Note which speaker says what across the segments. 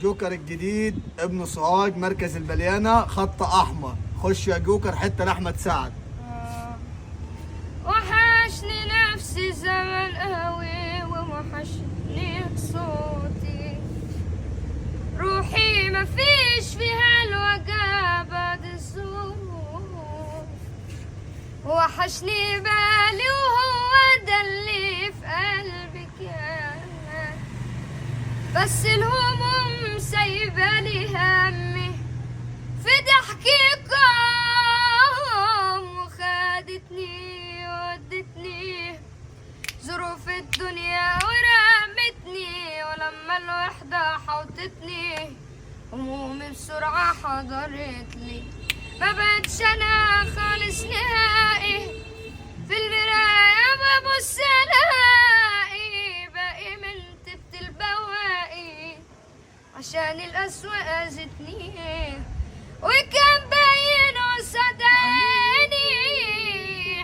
Speaker 1: الجوكر الجديد ابن سوهاج مركز البليانة خط احمر. خش يا جوكر حتة لاحمد سعد.
Speaker 2: وحشني نفسي زمن قوي ووحشني صوتي، روحي مفيش فيها الوجع بعد الظروف، وحشني بالي وهو ده اللي في قلبي كان، بس الهموم سايبالي همي في ضحككم وخدتني ودتني ظروف الدنيا ورمتني، ولما الوحدة حوطتني همومي بسرعة حضرت لي، ما بقتش انا خالص نهائي، في المراية ببص الاقي باقي من طيبة البواقي، عشان القسوة اذتني وكان باين قصاد عيني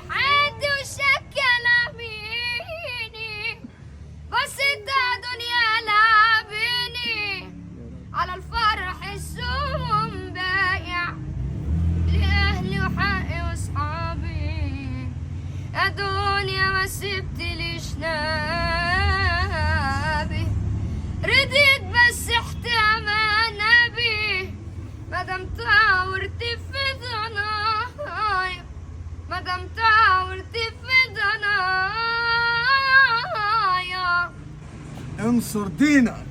Speaker 2: حد وشكل عميني، بس انت دنيا لعبني على الفرح السوم بايع لأهلي وحقي وصحابي، يا دنيا ما سبتليش نابي، رضيت بس احتمى نبي، مادام تعورت في ضنايا، مادام تعورت في ضنايا
Speaker 1: انصر دينك.